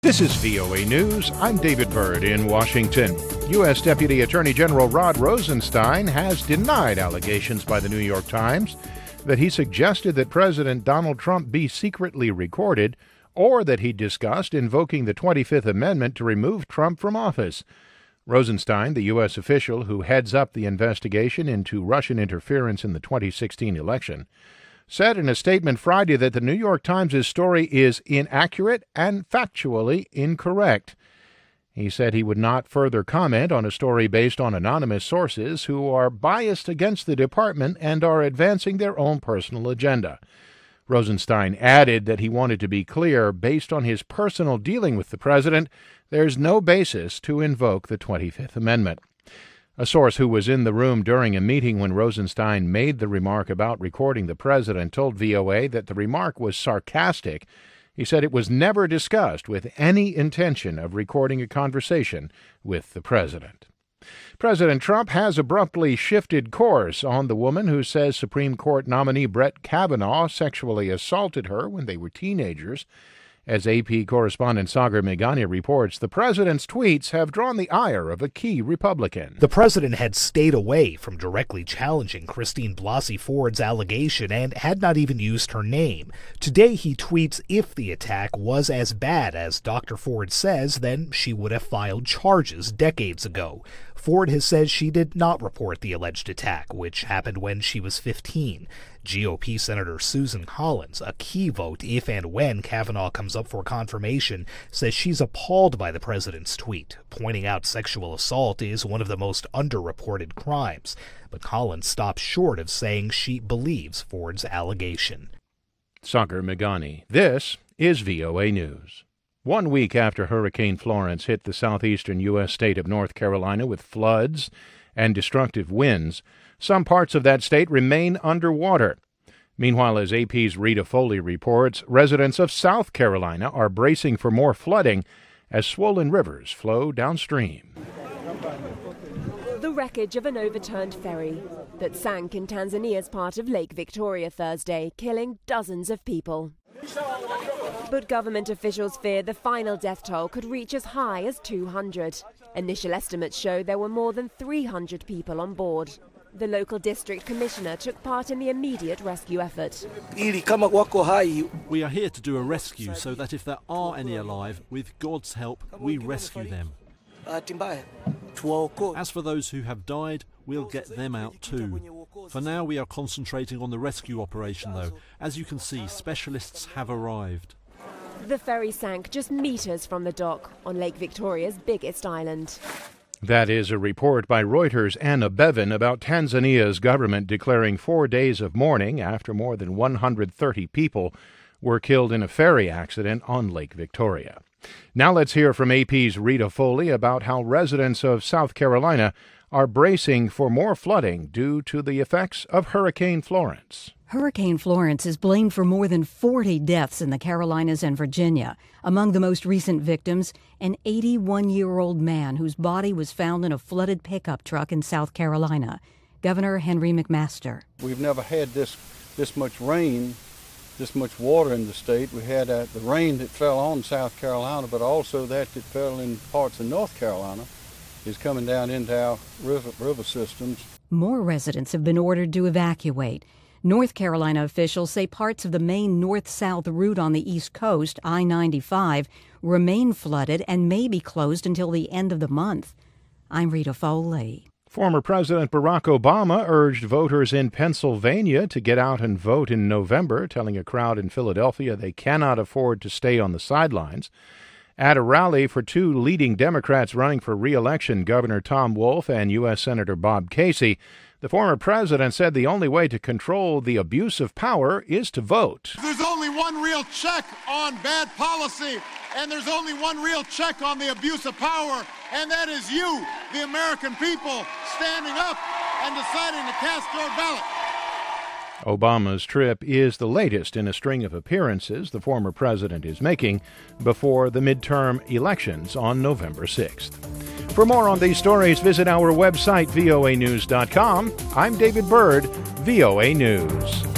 This is VOA News. I'm David Byrd in Washington. U.S. Deputy Attorney General Rod Rosenstein has denied allegations by the New York Times that he suggested that President Donald Trump be secretly recorded or that he discussed invoking the 25th Amendment to remove Trump from office. Rosenstein, the U.S. official who heads up the investigation into Russian interference in the 2016 election, said in a statement Friday that the New York Times' story is inaccurate and factually incorrect. He said he would not further comment on a story based on anonymous sources who are biased against the department and are advancing their own personal agenda. Rosenstein added that he wanted to be clear, based on his personal dealing with the president, there's no basis to invoke the 25th Amendment. A source who was in the room during a meeting when Rosenstein made the remark about recording the president told VOA that the remark was sarcastic. He said it was never discussed with any intention of recording a conversation with the president. President Trump has abruptly shifted course on the woman who says Supreme Court nominee Brett Kavanaugh sexually assaulted her when they were teenagers. As AP correspondent Sagar Meghani reports, the president's tweets have drawn the ire of a key Republican. The president had stayed away from directly challenging Christine Blasey Ford's allegation and had not even used her name. Today he tweets, if the attack was as bad as Dr. Ford says, then she would have filed charges decades ago. Ford has said she did not report the alleged attack, which happened when she was 15. GOP Senator Susan Collins, a key vote if and when Kavanaugh comes up for confirmation, says she's appalled by the president's tweet, pointing out sexual assault is one of the most underreported crimes. But Collins stops short of saying she believes Ford's allegation. Sagar Meghani. This is VOA News. 1 week after Hurricane Florence hit the southeastern U.S. state of North Carolina with floods and destructive winds, some parts of that state remain underwater. Meanwhile, as AP's Rita Foley reports, residents of South Carolina are bracing for more flooding as swollen rivers flow downstream. The wreckage of an overturned ferry that sank in Tanzania's part of Lake Victoria Thursday, killing dozens of people. But government officials fear the final death toll could reach as high as 200. Initial estimates show there were more than 300 people on board. The local district commissioner took part in the immediate rescue effort. We are here to do a rescue so that if there are any alive, with God's help, we rescue them. As for those who have died, we'll get them out too. For now, we are concentrating on the rescue operation, though. As you can see, specialists have arrived. The ferry sank just meters from the dock on Lake Victoria's biggest island. That is a report by Reuters' Anna Bevan about Tanzania's government declaring 4 days of mourning after more than 130 people were killed in a ferry accident on Lake Victoria. Now let's hear from AP's Rita Foley about how residents of South Carolina are bracing for more flooding due to the effects of Hurricane Florence. Hurricane Florence is blamed for more than 40 deaths in the Carolinas and Virginia. Among the most recent victims, an 81-year-old man whose body was found in a flooded pickup truck in South Carolina. Governor Henry McMaster. We've never had this much rain, this much water in the state. We had the rain that fell on South Carolina, but also that fell in parts of North Carolina is coming down into our river systems. More residents have been ordered to evacuate. North Carolina officials say parts of the main north-south route on the East Coast, I-95, remain flooded and may be closed until the end of the month. I'm Rita Foley. Former President Barack Obama urged voters in Pennsylvania to get out and vote in November, telling a crowd in Philadelphia they cannot afford to stay on the sidelines. At a rally for two leading Democrats running for re-election, Governor Tom Wolf and U.S. Senator Bob Casey, the former president said the only way to control the abuse of power is to vote. There's only one real check on bad policy, and there's only one real check on the abuse of power, and that is you, the American people, standing up and deciding to cast your ballot. Obama's trip is the latest in a string of appearances the former president is making before the midterm elections on November 6th. For more on these stories, visit our website, voanews.com. I'm David Byrd, VOA News.